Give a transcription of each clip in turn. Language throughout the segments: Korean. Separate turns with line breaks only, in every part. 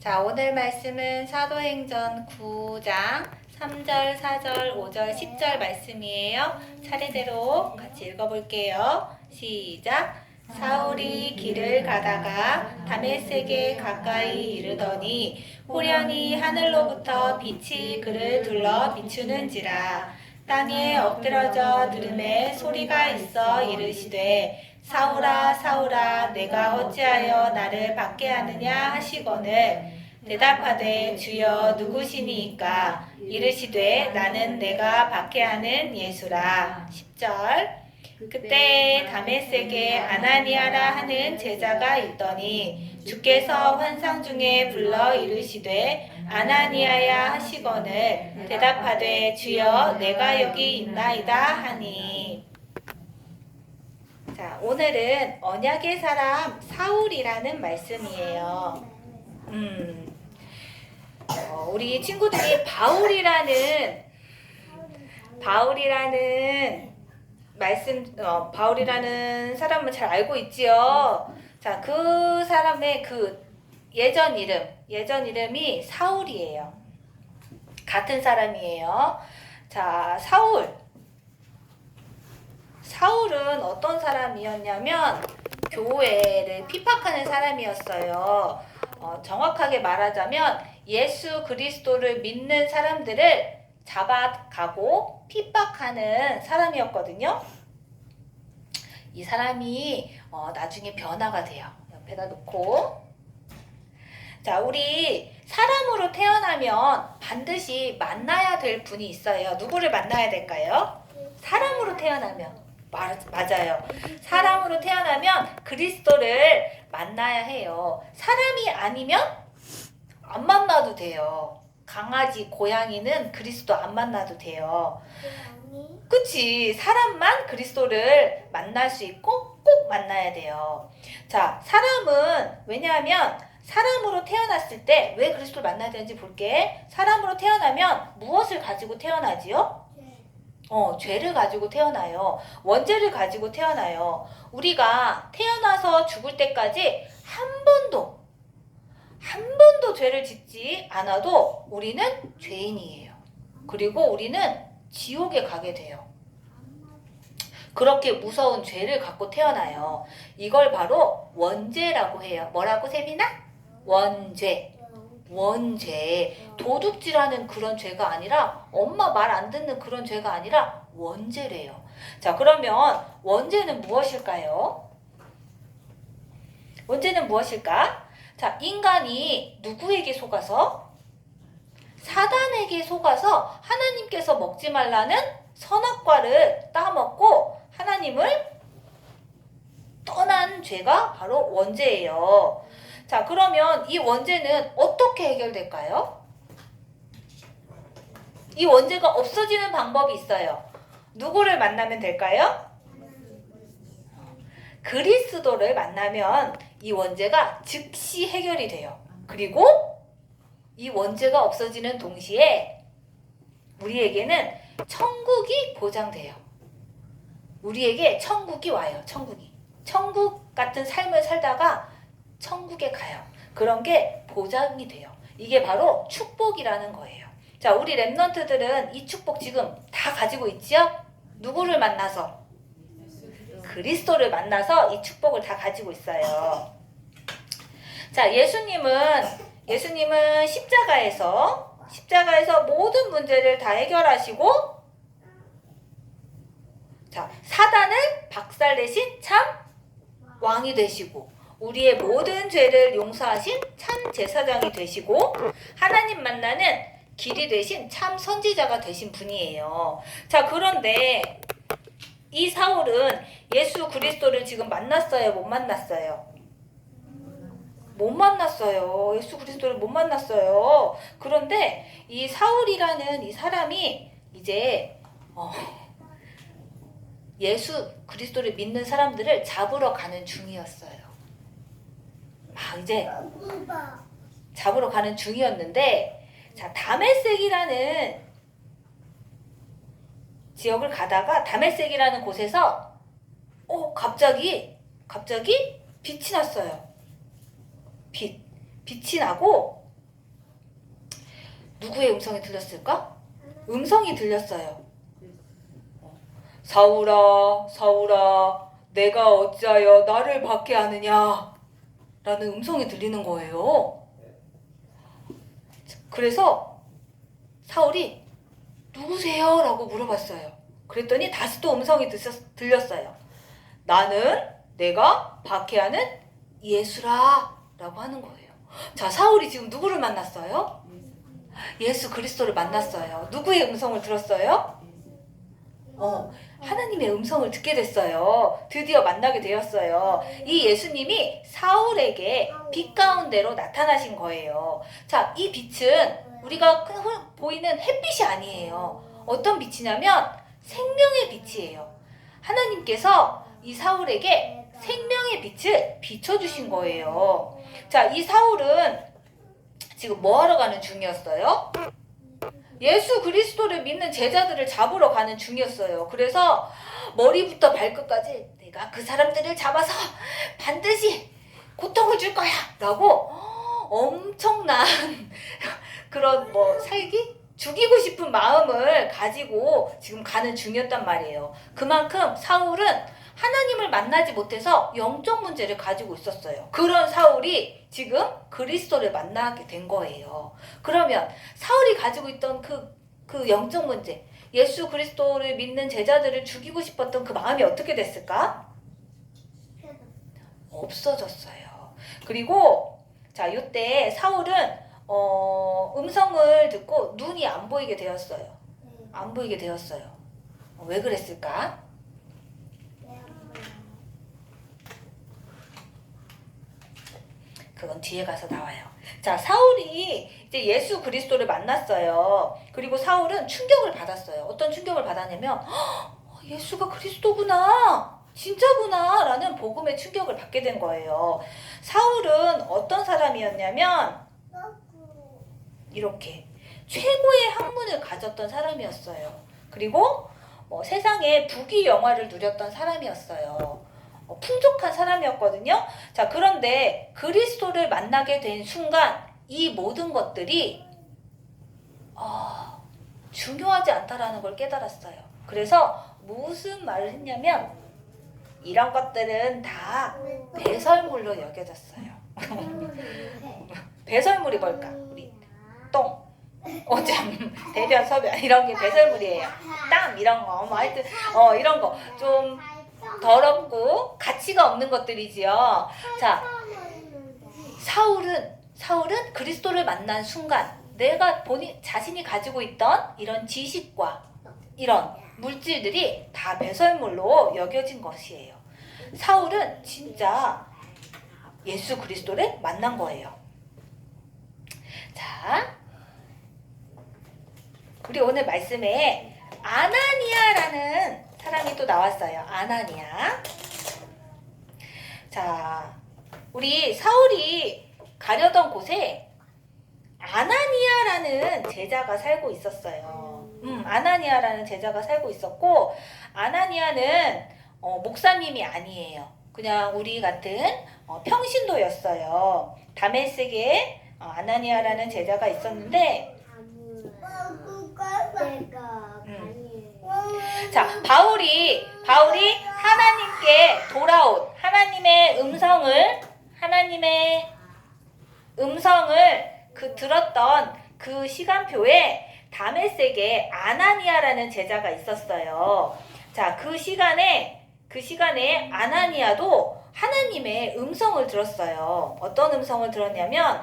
자, 오늘 말씀은 사도행전 9장 3절, 4절, 5절, 10절 말씀이에요. 차례대로 같이 읽어볼게요. 시작! 사울이 길을 가다가 다메섹에 가까이 이르더니 호련히 하늘로부터 빛이 그를 둘러 비추는지라. 땅에 엎드러져 들음에 소리가 있어 이르시되 사울아 사울아 내가 어찌하여 나를 박해하느냐 하시거늘 대답하되 주여 누구시니이까 이르시되 나는 내가 박해하는 예수라. 10절 그때 다메섹에 아나니아라 하는 제자가 있더니 주께서 환상 중에 불러 이르시되 아나니아야 하시거늘 대답하되 주여 내가 여기 있나이다 하니. 자, 오늘은 언약의 사람 사울이라는 말씀이에요. 우리 친구들이 바울이라는 말씀, 바울이라는 사람은 잘 알고 있지요. 자, 그 사람의 그 예전 이름이 사울이에요. 같은 사람이에요. 자, 사울은 어떤 사람이었냐면 교회를 핍박하는 사람이었어요. 정확하게 말하자면 예수 그리스도를 믿는 사람들을 잡아가고 핍박하는 사람이었거든요. 이 사람이 나중에 변화가 돼요. 옆에다 놓고. 자, 우리 사람으로 태어나면 반드시 만나야 될 분이 있어요. 누구를 만나야 될까요? 사람으로 태어나면. 맞아요. 사람으로 태어나면 그리스도를 만나야 해요. 사람이 아니면 안 만나도 돼요. 강아지, 고양이는 그리스도 안 만나도 돼요. 그치? 사람만 그리스도를 만날 수 있고 꼭 만나야 돼요. 자, 사람은 왜냐하면 사람으로 태어났을 때 왜 그리스도를 만나야 되는지 볼게. 사람으로 태어나면 무엇을 가지고 태어나지요? 죄를 가지고 태어나요. 원죄를 가지고 태어나요. 우리가 태어나서 죽을 때까지 한 번도 죄를 짓지 않아도 우리는 죄인이에요. 그리고 우리는 지옥에 가게 돼요. 그렇게 무서운 죄를 갖고 태어나요. 이걸 바로 원죄라고 해요. 뭐라고, 세빈아? 원죄. 도둑질하는 그런 죄가 아니라, 엄마 말 안 듣는 그런 죄가 아니라 원죄래요. 자, 그러면 원죄는 무엇일까요? 원죄는 무엇일까? 자, 인간이 누구에게 속아서? 사단에게 속아서 하나님께서 먹지 말라는 선악과를 따먹고 하나님을 떠난 죄가 바로 원죄예요. 자, 그러면 이 원죄는 어떻게 해결될까요? 이 원죄가 없어지는 방법이 있어요. 누구를 만나면 될까요? 그리스도를 만나면 이 원죄가 즉시 해결이 돼요. 그리고 이 원죄가 없어지는 동시에 우리에게는 천국이 보장돼요. 우리에게 천국이 와요. 천국 같은 삶을 살다가 천국에 가요. 그런 게 보장이 돼요. 이게 바로 축복이라는 거예요. 자, 우리 랩넌트들은 이 축복 지금 다 가지고 있지요? 누구를 만나서? 그리스도를 만나서 이 축복을 다 가지고 있어요. 자, 예수님은 십자가에서 모든 문제를 다 해결하시고, 자, 사단을 박살내신 참 왕이 되시고, 우리의 모든 죄를 용서하신 참 제사장이 되시고, 하나님 만나는 길이 되신 참 선지자가 되신 분이에요. 자, 그런데 이 사울은 예수 그리스도를 지금 만났어요? 못 만났어요? 못 만났어요. 예수 그리스도를 못 만났어요. 그런데 이 사울이라는 이 사람이 이제 예수 그리스도를 믿는 사람들을 잡으러 가는 중이었어요. 막 이제 잡으러 가는 중이었는데, 자, 다메섹이라는 지역을 가다가 다메섹이라는 곳에서 갑자기 빛이 났어요. 빛이 나고 누구의 음성이 들렸을까? 음성이 들렸어요. 사울아, 사울아, 내가 어찌하여 나를 박해하느냐? 라는 음성이 들리는 거예요. 그래서 사울이 누구세요? 라고 물어봤어요. 그랬더니 다시 또 음성이 들렸어요. 나는 내가 박해하는 예수라 라고 하는 거예요. 자, 사울이 지금 누구를 만났어요? 예수 그리스도를 만났어요. 누구의 음성을 들었어요? 하나님의 음성을 듣게 됐어요. 드디어 만나게 되었어요. 이 예수님이 사울에게 빛 가운데로 나타나신 거예요. 자, 이 빛은 우리가 보이는 햇빛이 아니에요. 어떤 빛이냐면 생명의 빛이에요. 하나님께서 이 사울에게 생명의 빛을 비춰주신 거예요. 자, 이 사울은 지금 뭐 하러 가는 중이었어요? 예수 그리스도를 믿는 제자들을 잡으러 가는 중이었어요. 그래서 머리부터 발끝까지 내가 그 사람들을 잡아서 반드시 고통을 줄 거야 라고 엄청난 그런 죽이고 싶은 마음을 가지고 지금 가는 중이었단 말이에요. 그만큼 사울은 하나님을 만나지 못해서 영적 문제를 가지고 있었어요. 그런 사울이 지금 그리스도를 만나게 된 거예요. 그러면 사울이 가지고 있던 그 영적 문제, 예수 그리스도를 믿는 제자들을 죽이고 싶었던 그 마음이 어떻게 됐을까? 없어졌어요. 그리고 자, 이때 사울은 음성을 듣고 눈이 안 보이게 되었어요. 안 보이게 되었어요. 왜 그랬을까? 그건 뒤에 가서 나와요. 자, 사울이 이제 예수 그리스도를 만났어요. 그리고 사울은 충격을 받았어요. 어떤 충격을 받았냐면 예수가 그리스도구나, 진짜구나 라는 복음의 충격을 받게 된 거예요. 사울은 어떤 사람이었냐면 이렇게 최고의 학문을 가졌던 사람이었어요. 그리고 세상에 부귀영화를 누렸던 사람이었어요. 풍족한 사람이었거든요. 자, 그런데 그리스도를 만나게 된 순간 이 모든 것들이 중요하지 않다라는 걸 깨달았어요. 그래서 무슨 말을 했냐면 이런 것들은 다 배설물로 여겨졌어요. 배설물이 뭘까? 우리 똥, 오줌, 대변, 소변 이런 게 배설물이에요. 땀 이런 거, 하여튼 이런 거 좀 더럽고 가치가 없는 것들이지요. 자, 사울은 그리스도를 만난 순간 내가 자신이 가지고 있던 이런 지식과 이런 물질들이 다 배설물로 여겨진 것이에요. 사울은 진짜 예수 그리스도를 만난 거예요. 자, 우리 오늘 말씀에 아나니아라는 사람이 또 나왔어요. 아나니아. 자, 우리 사울이 가려던 곳에 아나니아라는 제자가 살고 있었어요. 아나니아라는 제자가 살고 있었고, 아나니아는 목사님이 아니에요. 그냥 우리 같은 평신도였어요. 다메섹에 아나니아라는 제자가 있었는데, 자, 바울이 하나님께 돌아온 하나님의 음성을 들었던 그 시간표에 다메섹에 아나니아라는 제자가 있었어요. 자, 그 시간에 아나니아도 하나님의 음성을 들었어요. 어떤 음성을 들었냐면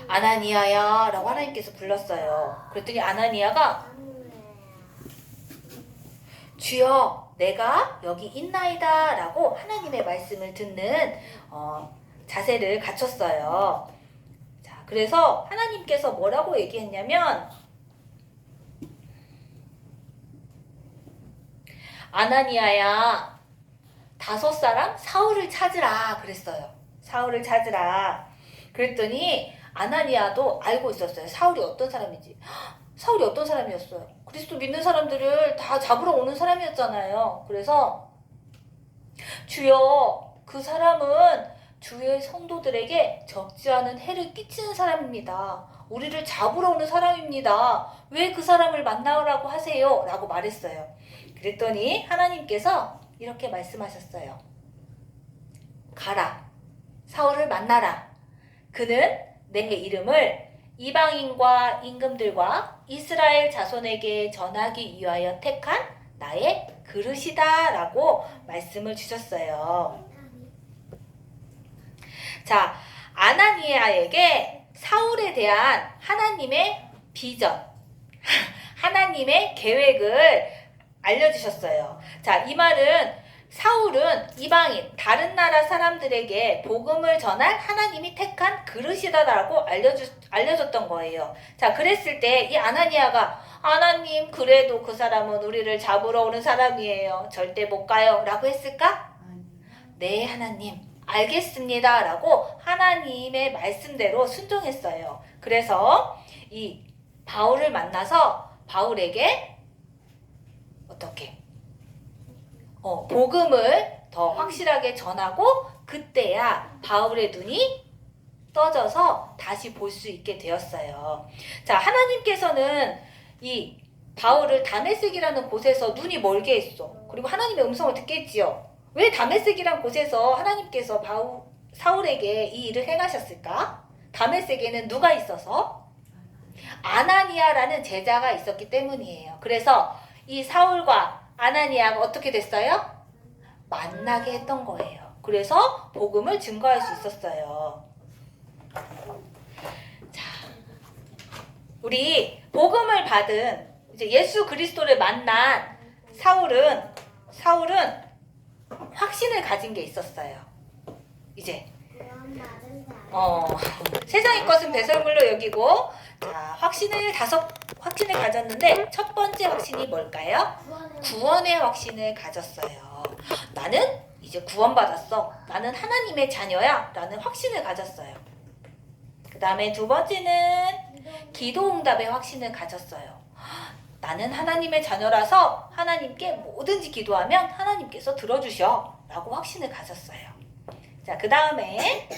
아나니아야 라고 하나님께서 불렀어요. 그랬더니 아나니아가 주여 내가 여기 있나이다 라고 하나님의 말씀을 듣는 자세를 갖췄어요. 자, 그래서 하나님께서 뭐라고 얘기했냐면 아나니아야 5사람 사울을 찾으라 그랬어요. 사울을 찾으라. 그랬더니 아나니아도 알고 있었어요. 사울이 어떤 사람인지. 사울이 어떤 사람이었어요? 그리스도 믿는 사람들을 다 잡으러 오는 사람이었잖아요. 그래서 주여 그 사람은 주의 성도들에게 적지 않은 해를 끼치는 사람입니다. 우리를 잡으러 오는 사람입니다. 왜 그 사람을 만나라고 하세요? 라고 말했어요. 그랬더니 하나님께서 이렇게 말씀하셨어요. 가라. 사울을 만나라. 그는 내 이름을 이방인과 임금들과 이스라엘 자손에게 전하기 위하여 택한 나의 그릇이다 라고 말씀을 주셨어요. 자, 아나니아에게 사울에 대한 하나님의 비전, 하나님의 계획을 알려주셨어요. 자, 이 말은 사울은 이방인, 다른 나라 사람들에게 복음을 전할 하나님이 택한 그릇이다라고 알려줬던 거예요. 자, 그랬을 때 이 아나니아가 하나님, 그래도 그 사람은 우리를 잡으러 오는 사람이에요. 절대 못 가요. 라고 했을까? 네, 하나님. 알겠습니다. 라고 하나님의 말씀대로 순종했어요. 그래서 이 바울을 만나서 바울에게 어떻게? 복음을 더 확실하게 전하고 그때야 바울의 눈이 떠져서 다시 볼 수 있게 되었어요. 자, 하나님께서는 이 바울을 다메섹이라는 곳에서 눈이 멀게 했어. 그리고 하나님의 음성을 듣게 했지요. 왜 다메섹이라는 곳에서 하나님께서 사울에게 이 일을 행하셨을까? 다메섹에는 누가 있어서? 아나니아라는 제자가 있었기 때문이에요. 그래서 이 사울과 아나니아가 어떻게 됐어요? 만나게 했던 거예요. 그래서 복음을 증거할 수 있었어요. 자, 우리 복음을 받은 이제 예수 그리스도를 만난 사울은 확신을 가진 게 있었어요. 이제 세상의 것은 배설물로 여기고, 자, 확신을 가졌는데 첫 번째 확신이 뭘까요? 구원의 확신을 가졌어요. 나는 이제 구원받았어. 나는 하나님의 자녀야. 라는 확신을 가졌어요. 그 다음에 두 번째는 기도응답의 확신을 가졌어요. 나는 하나님의 자녀라서 하나님께 뭐든지 기도하면 하나님께서 들어주셔. 라고 확신을 가졌어요. 자, 그 다음에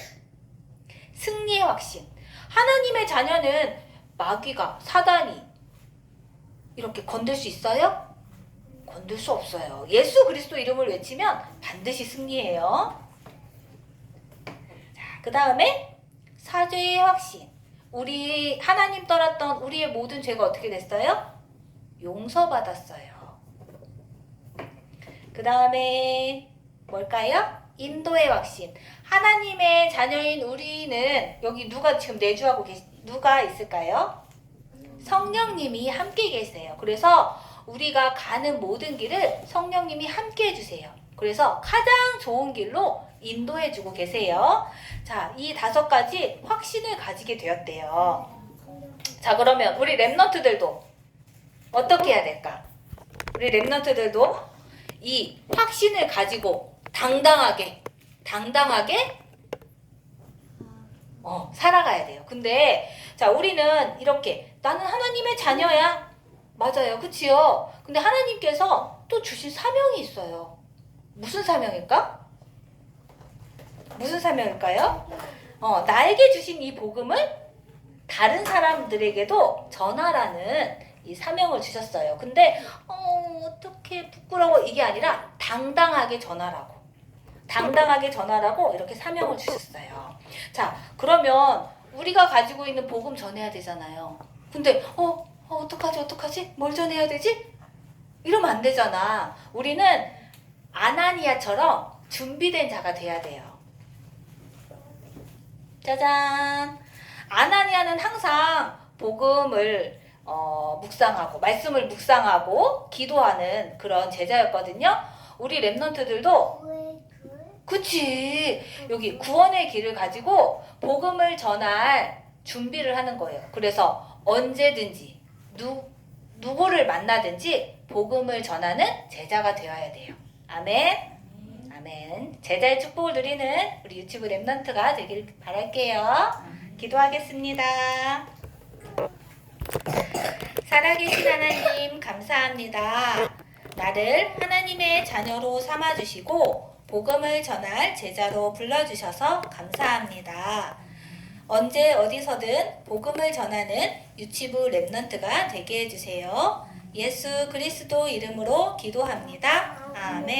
승리의 확신. 하나님의 자녀는 마귀가, 사단이 이렇게 건들 수 있어요? 건들 수 없어요. 예수 그리스도 이름을 외치면 반드시 승리해요. 자, 그 다음에 사죄의 확신. 우리 하나님 떠났던 우리의 모든 죄가 어떻게 됐어요? 용서받았어요. 그 다음에 뭘까요? 인도의 확신. 하나님의 자녀인 우리는 여기 누가 지금 내주하고 누가 있을까요? 성령님이 함께 계세요. 그래서 우리가 가는 모든 길을 성령님이 함께 해주세요. 그래서 가장 좋은 길로 인도해주고 계세요. 자, 이 5가지 확신을 가지게 되었대요. 자, 그러면 우리 랩넌트들도 어떻게 해야 될까? 우리 랩넌트들도 이 확신을 가지고 당당하게 살아가야 돼요. 근데 자, 우리는 이렇게 나는 하나님의 자녀야. 맞아요. 그치요? 근데 하나님께서 또 주신 사명이 있어요. 무슨 사명일까? 무슨 사명일까요? 나에게 주신 이 복음을 다른 사람들에게도 전하라는 이 사명을 주셨어요. 근데 어떻게 부끄러워 이게 아니라 당당하게 전하라고. 당당하게 전하라고 이렇게 사명을 주셨어요. 자, 그러면 우리가 가지고 있는 복음 전해야 되잖아요. 근데 어떡하지? 뭘 전해야 되지? 이러면 안 되잖아. 우리는 아나니아처럼 준비된 자가 돼야 돼요. 짜잔! 아나니아는 항상 복음을 묵상하고 말씀을 묵상하고 기도하는 그런 제자였거든요. 우리 랩넌트들도 그치, 여기 구원의 길을 가지고 복음을 전할 준비를 하는 거예요. 그래서 언제든지 누구를 만나든지 복음을 전하는 제자가 되어야 돼요. 아멘. 아멘. 제자의 축복을 누리는 우리 유튜브 랩넌트가 되길 바랄게요. 기도하겠습니다. 살아계신 하나님 감사합니다. 나를 하나님의 자녀로 삼아주시고 복음을 전할 제자로 불러주셔서 감사합니다. 언제 어디서든 복음을 전하는 유치부 랩넌트가 되게 해주세요. 예수 그리스도 이름으로 기도합니다. 아멘.